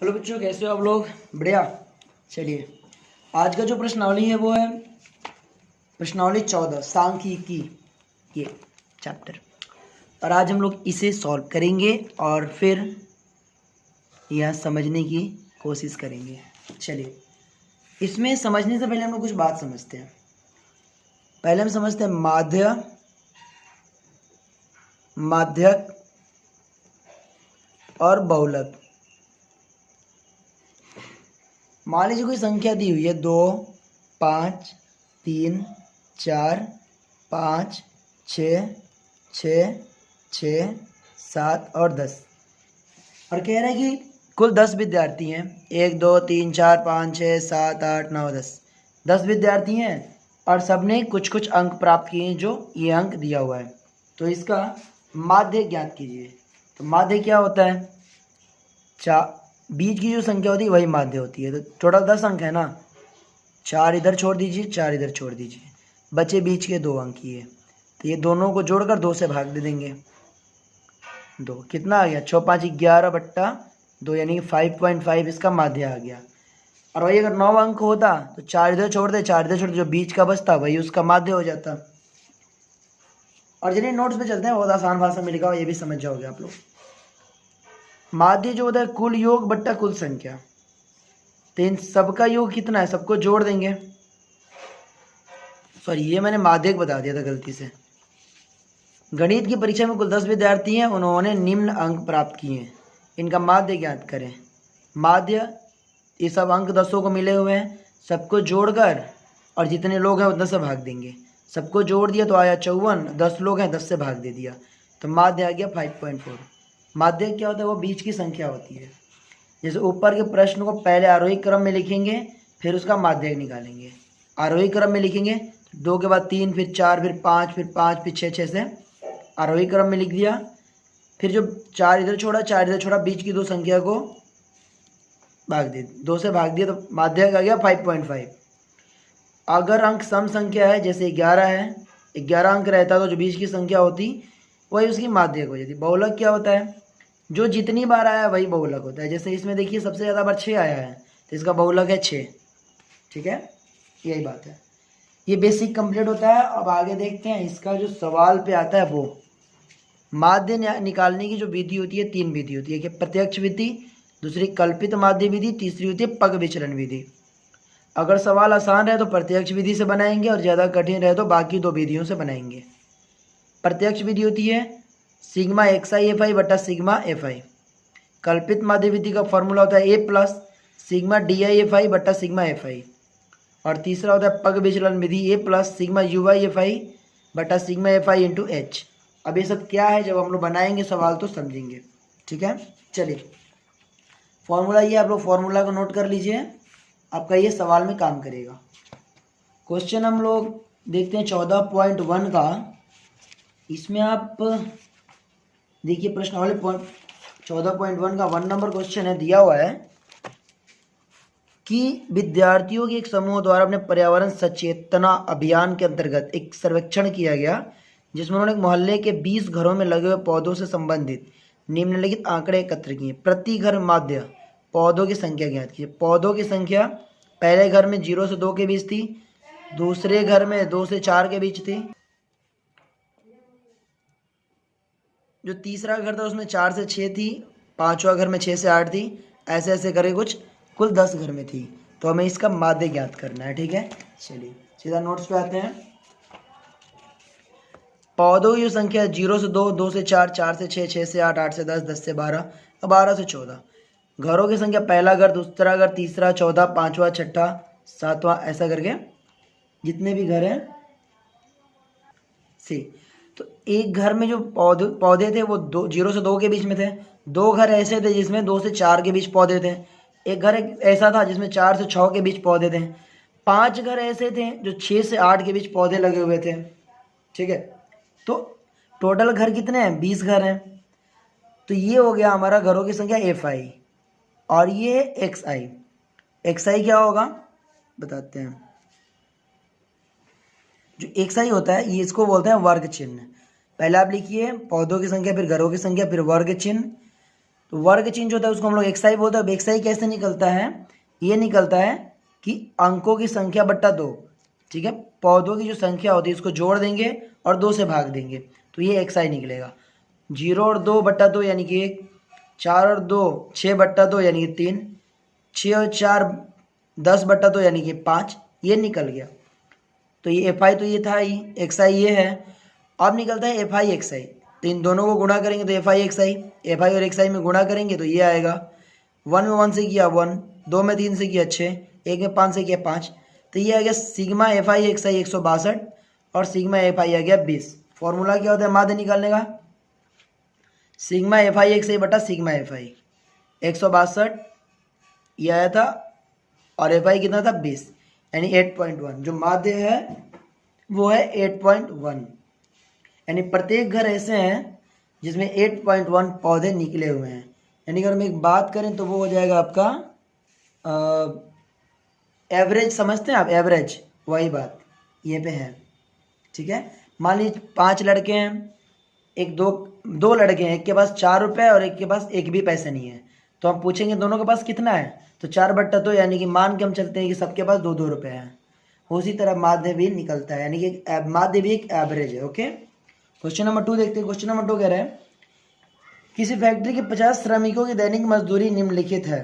Hello बच्चों, कैसे हो आप लोग? बढ़िया। चलिए, आज का जो प्रश्नावली है वो है प्रश्नावली 14 सांख्यिकी, ये चैप्टर। और आज हम लोग इसे सॉल्व करेंगे और फिर यह समझने की कोशिश करेंगे। चलिए, इसमें समझने से पहले हम लोग कुछ बात समझते हैं। पहले हम समझते हैं माध्यक और बहुलक। मान लीजिए कोई संख्या दी हुई है 2, 5, 3, 4, 5, 6, 6, 6, 7 और 10, और कह रहा है कि कुल 10 विद्यार्थी हैं। 1, 2, 3, 4, 5, 6, 7, 8, 9, 10 विद्यार्थी हैं और सबने कुछ कुछ अंक प्राप्त किए हैं, जो ये अंक दिया हुआ है। तो इसका माध्य ज्ञात कीजिए। तो माध्य क्या होता है? बीच की जो संख्या होती है वही माध्य होती है। तो टोटल 10 अंक है ना, 4 इधर छोड़ दीजिए, 4 इधर छोड़ दीजिए, बचे बीच के 2 अंक ही है। तो ये दोनों को जोड़कर 2 से भाग दे देंगे। 2 कितना आ गया? 6 5 11/2, यानी 5.5 इसका माध्य आ गया। और वही अगर 9 अंक होता तो 4 इधर छोड़ दे, 4 इधर छोड़ दे, जो बीच का बचता वही उसका माध्य हो जाता। और चलिए नोट्स पे चलते हैं, बहुत आसान भाषा में लिखा हुआ, ये भी समझ जाओगे आप लोग। माध्य जो होता है कुल योग बट्टा कुल संख्या। तो इन सबका योग कितना है, सबको जोड़ देंगे। सॉरी, ये मैंने माध्यक बता दिया था गलती से। गणित की परीक्षा में कुल 10 विद्यार्थी हैं, उन्होंने निम्न अंक प्राप्त किए हैं, इनका माध्य ज्ञात करें। माध्य, ये सब अंक 10 को मिले हुए हैं, सबको जोड़कर और जितने लोग हैं उतना से भाग देंगे। सबको जोड़ दिया तो आया 54, 10 लोग हैं 10 से भाग दे दिया, तो माध्य आ गया 5.4। माध्य क्या होता है? वो बीच की संख्या होती है। जैसे ऊपर के प्रश्न को पहले आरोही क्रम में लिखेंगे, फिर उसका माध्यक निकालेंगे। आरोही क्रम में लिखेंगे 2 के बाद 3, फिर 4, फिर 5, फिर 5, फिर 6, 6 से आरोही क्रम में लिख दिया। फिर जो 4 इधर छोड़ा, 4 इधर छोड़ा, बीच की 2 संख्या को भाग दे, 2 से भाग दिया, तो माध्यक आ गया 5.5। अगर अंक सम संख्या है, जैसे 11 है, 11 अंक रहता तो जो बीच की संख्या होती वही उसकी माध्यक हो जाती। बहुलक क्या होता है? जो जितनी बार आया वही बहुलक होता है। जैसे इसमें देखिए सबसे ज़्यादा बार 6 आया है, तो इसका बहुलक है 6। ठीक है, यही बात है। ये बेसिक कंप्लीट होता है। अब आगे देखते हैं, इसका जो सवाल पे आता है वो माध्य निकालने की जो विधि होती है, 3 विधि होती है कि प्रत्यक्ष विधि, दूसरी कल्पित माध्य विधि, तीसरी होती है पग विचलन विधि। अगर सवाल आसान रहे तो प्रत्यक्ष विधि से बनाएंगे, और ज़्यादा कठिन रहे तो बाकी 2 विधियों से बनाएंगे। प्रत्यक्ष विधि होती है सिग्मा xi fi बटा सिग्मा fi। कल्पित माध्य विधि का फॉर्मूला होता है a plus sigma di fi बटा सिग्मा fi। और तीसरा होता है पग विचलन विधि a plus sigma ui fi बटा सिग्मा fi इंटू h। अब ये सब क्या है, जब हम लोग बनाएंगे सवाल तो समझेंगे। ठीक है, चलिए फॉर्मूला ये, आप लोग फॉर्मूला को नोट कर लीजिए, आपका ये सवाल में काम करेगा। क्वेश्चन हम लोग देखते हैं 14.1 का। इसमें आप देखिए प्रश्नावली 14.1 का 1 नंबर क्वेश्चन है, दिया हुआ है कि विद्यार्थियों के एक समूह द्वारा अपने पर्यावरण सचेतना अभियान के अंतर्गत एक सर्वेक्षण किया गया, जिसमें उन्होंने मोहल्ले के 20 घरों में लगे हुए पौधों से संबंधित निम्नलिखित आंकड़े एकत्र किए। प्रति घर माध्य पौधों की संख्या ज्ञात कीजिए। पौधों की संख्या पहले घर में 0 से 2 के बीच थी, दूसरे घर में 2 से 4 के बीच थी, जो तीसरा घर था उसमें 4 से 6 थी, पांचवा घर में 6 से 8 थी, ऐसे ऐसे करके कुछ कुल 10 घर में थी। तो हमें इसका माध्य ज्ञात करना है। ठीक है, चलिए सीधा नोट्स पे आते हैं। पौधों की संख्या 0 से 2, 2 से 4, 4 से 6, 6 से 8, 8 से 10, 10 से 12 और 12 से 14। घरों की संख्या पहला घर, दूसरा घर, तीसरा, चौथा, पांचवा, छठा, सातवां, ऐसा करके जितने भी घर हैं सी। तो एक घर में जो पौधे थे वो 0 से 2 के बीच में थे। 2 घर ऐसे थे जिसमें 2 से 4 के बीच पौधे थे। एक घर ऐसा था जिसमें 4 से 6 के बीच पौधे थे। 5 घर ऐसे थे जो 6 से 8 के बीच पौधे लगे हुए थे। ठीक है, तो टोटल घर कितने हैं? 20 घर हैं। तो ये हो गया हमारा घरों की संख्या fi, और ये xi। xi क्या होगा बताते हैं। जो xi होता है ये, इसको बोलते हैं वर्ग चिन्ह। पहले आप लिखिए पौधों की संख्या, फिर घरों की संख्या, फिर वर्ग चिन्ह, तो वर्ग चेंज होता है उसको हम लोग एक्साई बोलते हैं। अब एक्साई कैसे निकलता है, ये निकलता है कि अंकों की संख्या बट्टा 2, ठीक है, पौधों की जो संख्या होती है इसको जोड़ देंगे और 2 से भाग देंगे तो ये एक्साई निकलेगा। 0 और 2 बट्टा 2 यानी कि 1, 4 और 2 6 बट्टा 2 यानी कि 3, 6 और 4 10 बट्टा 2 यानी कि 5, ये निकल गया। तो ये एफ आई तो ये था ही, एक्स आई ये है। अब निकलता है एफ आई एक्स आई, तो इन दोनों को गुणा करेंगे तो F I x I, F I और एक्स आई में गुणा करेंगे तो ये आएगा। 1 में 1 से किया 1, 2 में 3 से किया 6, 1 में 5 से किया 5, तो ये आ गया सिग्मा एफ आई एक्स आई 162 और सिग्मा एफ आई आ गया 20। फॉर्मूला क्या होता है माध्य निकालने का, सिग्मा एफ आई एक्स आई बटा सिग्मा एफ आई 162 ये आया था और एफ आई कितना था 20, यानी 8.1। जो माध्य है वो है 8.1, यानी प्रत्येक घर ऐसे हैं जिसमें 8.1 पौधे निकले हुए हैं। यानी अगर हम एक बात करें तो वो हो जाएगा आपका एवरेज, समझते हैं आप एवरेज, वही बात ये पे है, ठीक है। मान लीजिए 5 लड़के हैं, एक दो लड़के हैं, एक के पास 4 रुपये और एक के पास एक भी पैसे नहीं है, तो हम पूछेंगे दोनों के पास कितना है, तो 4 बट्टा 2, यानी कि मान के हम चलते हैं कि सबके पास 2-2 रुपये हैं। उसी तरह माध्य भी निकलता है, यानी कि माध्य भी एक एवरेज है। ओके, क्वेश्चन नंबर 2 देखते हैं। क्वेश्चन नंबर 2 कह रहे हैं किसी फैक्ट्री के 50 श्रमिकों की दैनिक मजदूरी निम्नलिखित है।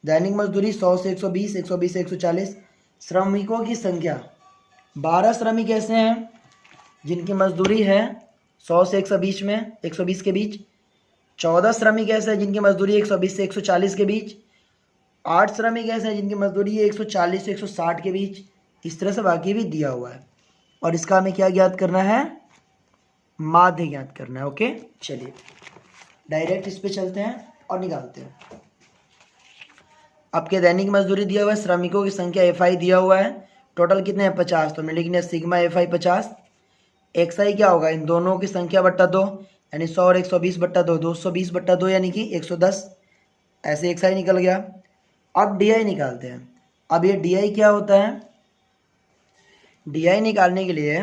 दैनिक मजदूरी 100 से 120, 120 से 140। श्रमिकों की संख्या 12 श्रमिक ऐसे हैं जिनकी मजदूरी है 100 से 120 में 120 के बीच। 14 श्रमिक ऐसे हैं जिनकी मजदूरी 120 से 140 के बीच। 8 श्रमिक ऐसे हैं जिनकी मजदूरी है 140 से 160 के बीच। इस तरह से बाकी भी दिया हुआ है और इसका हमें क्या ज्ञात करना है, माध्य ज्ञात करना है। ओके, चलिए डायरेक्ट इस पे चलते हैं और निकालते हैं। आपके दैनिक मजदूरी दिया हुआ है, श्रमिकों की संख्या एफ आई दिया हुआ है, टोटल कितने हैं 50, तो मैं लिखने सिग्मा एफ आई 50। एक्स आई क्या होगा, इन दोनों की संख्या बट्टा 2, यानी 100 और 120 बट्टा 2, 220 बट्टा 2 यानी कि 110, ऐसे एक्स आई निकल गया। अब डी आई निकालते हैं। अब ये डी आई क्या होता है, डी आई निकालने के लिए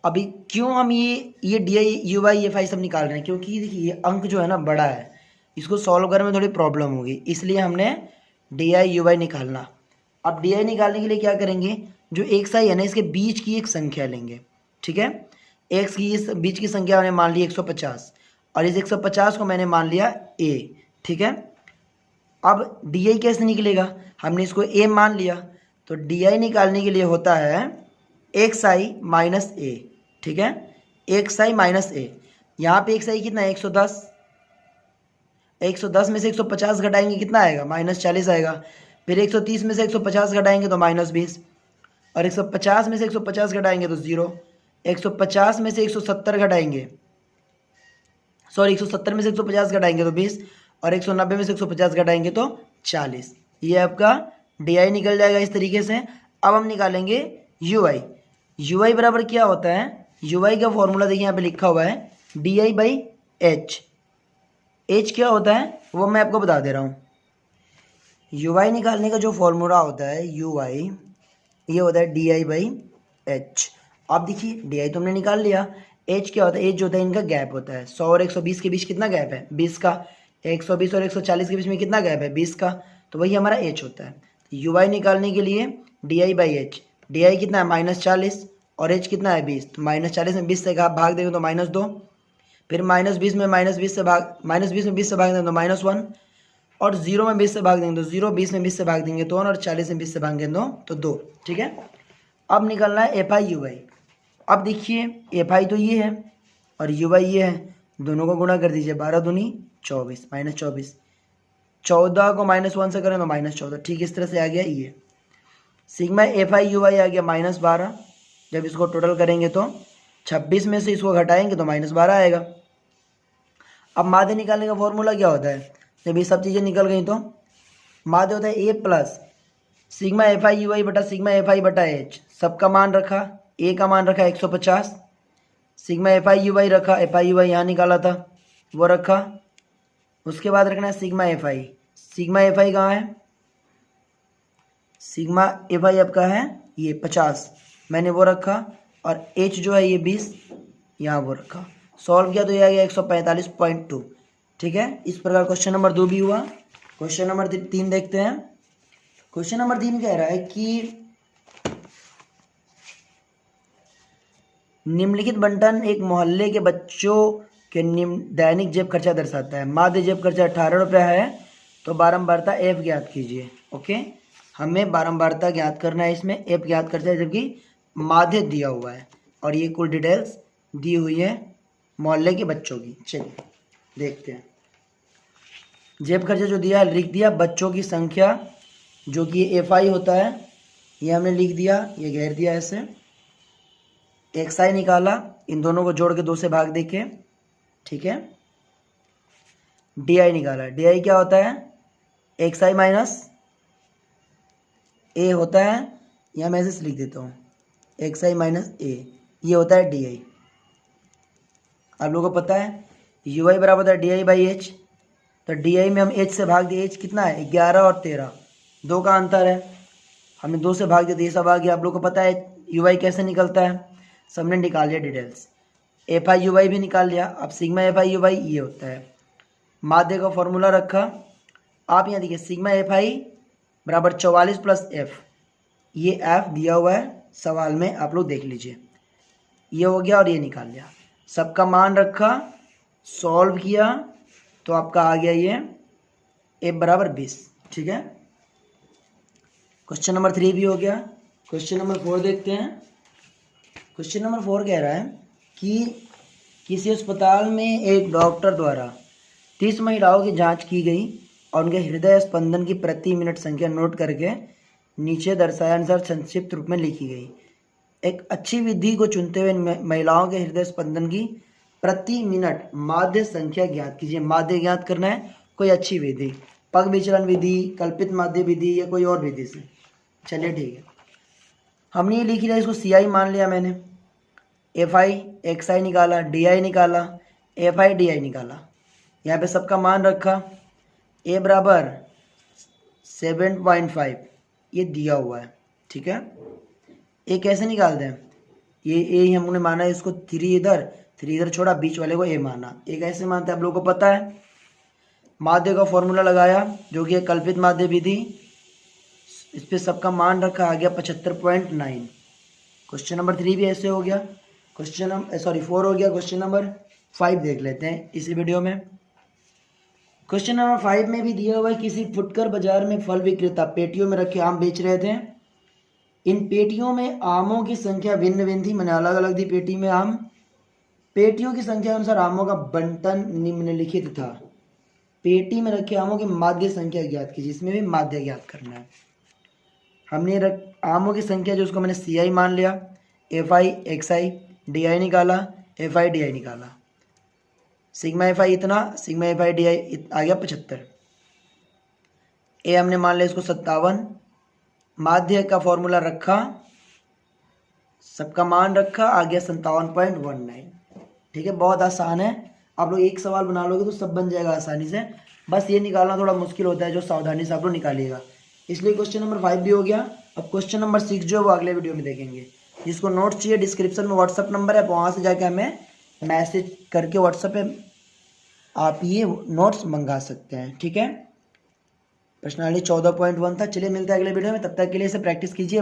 अभी क्यों हम ये D I U Y F I सब निकाल रहे हैं, क्योंकि देखिए ये अंक जो है ना बड़ा है, इसको सॉल्व करने में थोड़ी प्रॉब्लम होगी, इसलिए हमने डी आई यू वाई निकालना। अब डी आई निकालने के लिए क्या करेंगे, जो एक्स आई है ना इसके बीच की एक संख्या लेंगे, ठीक है। एक्स की इस बीच की संख्या मैंने मान ली 150 और इस 150 को मैंने मान लिया ए, ठीक है। अब डी आई कैसे निकलेगा, हमने इसको ए मान लिया, तो डी आई निकालने के लिए होता है एक्स आई माइनस ए, ठीक है, एक्स आई माइनस ए। यहाँ पे एक्स आई कितना है 110, 110 में से 150 घटाएंगे कितना आएगा -40 आएगा। फिर 130 में से 150 घटाएंगे तो -20 और 150 में से 150 घटाएंगे तो 0, 150 में से 170 घटाएंगे, सॉरी 170 में से 150 घटाएंगे तो 20 और 190 में से 150 घटाएंगे तो 40। ये आपका डी आई निकल जाएगा इस तरीके से। अब हम निकालेंगे यू आई। यू आई बराबर क्या होता है, यू आई का फॉर्मूला देखिए यहाँ पे लिखा हुआ है D I by H. H क्या होता है वो मैं आपको बता दे रहा हूँ। यू आई निकालने का जो फॉर्मूला होता है यू आई, ये होता है डी आई बाई एच। अब देखिए डी आई तो हमने निकाल लिया, एच क्या होता है, एच जो होता है इनका गैप होता है। 100 और 120 के बीच कितना गैप है 20 का, 120 और 140 के बीच में कितना गैप है 20 का, तो वही हमारा एच होता है। यू आई निकालने के लिए D I by H, D I कितना है -40 और एच कितना है 20, तो -40 में 20 से भाग देंगे तो -2, फिर -20 में -20 से भाग -20 में 20 से भाग देंगे तो -1 और 0 में 20 से भाग देंगे तो 0, 20 में 20 से भाग देंगे तो 1 और 40 में 20 से भाग देंगे तो 2, ठीक है। अब निकलना है एफ आई यू आई। अब देखिए एफ आई तो ये है और यू आई ये है, दोनों को गुणा कर दीजिए, 12 दूनी 24 -24, 14 को -1 से करें तो -14, ठीक इस तरह से आ गया ये सिग्मा एफ आई यू आई आ गया -12। जब इसको टोटल करेंगे तो 26 में से इसको घटाएंगे तो -12 आएगा। अब माध्य निकालने का फॉर्मूला क्या होता है, जब ये सब चीज़ें निकल गई तो माध्य होता है A plus sigma F I U I बटा सिग्मा एफ आई बटा एच। सबका मान रखा, ए का मान रखा 150, सिग्मा एफ आई यू आई रखा, एफ आई यू आई यहाँ निकाला था वो रखा, उसके बाद रखना है सिग्मा एफ आई। सिग्मा एफ आई कहाँ है, सिग्मा एफ आई आपका है ये 50, मैंने वो रखा और एच जो है ये 20 यहाँ वो रखा। सॉल्व किया तो ये आ गया 145.2। ठीक है। इस प्रकार क्वेश्चन नंबर 2 भी हुआ। क्वेश्चन नंबर 3 देखते हैं। क्वेश्चन नंबर 3 कह रहा है कि निम्नलिखित बंटन एक मोहल्ले के बच्चों के दैनिक जेब खर्चा दर्शाता है। माध्य जेब खर्चा 18 रुपये है, तो बारंबारता एफ ज्ञात कीजिए। ओके, हमें बारंबारता ज्ञात करना है, इसमें एफ ज्ञात खर्चा है, जबकि माध्य दिया हुआ है और ये कुल डिटेल्स दी हुई है मोहल्ले के बच्चों की। चलिए देखते हैं। जेब खर्चा जो दिया है लिख दिया, बच्चों की संख्या जो कि एफ आई होता है ये हमने लिख दिया, ये घेर दिया ऐसे। एक्स आई निकाला, इन दोनों को जोड़ के 2 से भाग देके, ठीक है। डी आई निकाला, डी आई क्या होता है, एक्स आई माइनस ए होता है, या मैं ऐसे लिख देता हूँ एक्स आई माइनस ए, ये होता है डी आई। आप लोगों को पता है यू आई बराबर होता है डी आई बाई एच, तो डी आई में हम एच से भाग दिए, एच कितना है 11 और 13, 2 का अंतर है, हमने 2 से भाग दिया, ये सब आ गया। आप लोगों को पता है यू आई कैसे निकलता है, सबने निकाल लिया details. F I U Y भी निकाल लिया। अब sigma F I U Y ये होता है, माध्य का फॉर्मूला रखा। आप यहाँ देखिए सिग्मा एफ आई बराबर 44 प्लस एफ, ये एफ दिया हुआ है सवाल में, आप लोग देख लीजिए। ये हो गया और ये निकाल लिया, सबका मान रखा, सॉल्व किया, तो आपका आ गया ये एफ बराबर 20। ठीक है, क्वेश्चन नंबर 3 भी हो गया। क्वेश्चन नंबर 4 देखते हैं। क्वेश्चन नंबर 4 कह रहा है कि किसी अस्पताल में एक डॉक्टर द्वारा 30 महिलाओं की जांच की गई और उनके हृदय स्पंदन की प्रति मिनट संख्या नोट करके नीचे दर्शाए अनुसार संक्षिप्त रूप में लिखी गई। एक अच्छी विधि को चुनते हुए महिलाओं के हृदय स्पंदन की प्रति मिनट माध्य संख्या ज्ञात कीजिए। माध्य ज्ञात करना है, कोई अच्छी विधि, पग विचलन विधि, कल्पित माध्य विधि या कोई और विधि से। चलिए ठीक है, हमने ये लिख लिया, इसको सी आई मान लिया मैंने। एफ आई एक्स आई निकाला, डी आई निकाला, एफ आई डी आई निकाला, यहाँ पे सबका मान रखा। ए बराबर 7.5 ये दिया हुआ है, ठीक है। ए कैसे निकालते हैं, ये ए हमने माना है, इसको 3 इधर छोड़ा, बीच वाले को ए माना। ए कैसे मानते हैं आप लोगों को पता है, माध्य का फॉर्मूला लगाया जो कि कल्पित माध्य विधि, इस पर सबका मान रखा, आ गया 75.9। क्वेश्चन नंबर 3 भी ऐसे हो गया। क्वेश्चन नंबर 4 हो गया। क्वेश्चन नंबर 5 देख लेते हैं इसी वीडियो में। क्वेश्चन नंबर 5 में भी दिया हुआ है, किसी फुटकर बाजार में फल विक्रेता पेटियों में रखे आम बेच रहे थे। इन पेटियों में आमों की संख्या भिन्न भिन्न थी, मैंने अलग अलग दी पेटी में आम। पेटियों की संख्या अनुसार आमों का बंटन निम्नलिखित था। पेटी में रखे आमों की माध्य संख्या ज्ञात कीजिए, इसमें भी माध्य ज्ञात करना है। हमने आमों की संख्या जो उसको मैंने सी आई मान लिया, F I x I D आई निकाला, एफ आई डी आई निकाला, सिग्मा एफ आई इतना, sigma F I D I आ गया 75। ए हमने मान लिया इसको 57, माध्य का फॉर्मूला रखा, सबका मान रखा, आ गया 57.19। ठीक है, बहुत आसान है, आप लोग एक सवाल बना लोगे तो सब बन जाएगा आसानी से। बस ये निकालना थोड़ा मुश्किल होता है, जो सावधानी से आप लोग निकालिएगा। इसलिए क्वेश्चन नंबर 5 भी हो गया। अब क्वेश्चन नंबर 6 जो है वो अगले वीडियो में देखेंगे। जिसको नोट्स चाहिए डिस्क्रिप्शन में व्हाट्सअप नंबर है, वहाँ से जाके हमें मैसेज करके व्हाट्सएप पे आप ये नोट्स मंगा सकते हैं। ठीक है, प्रश्नावली 14.1 था। चलिए मिलते हैं अगले वीडियो में, तब तक के लिए इसे प्रैक्टिस कीजिए।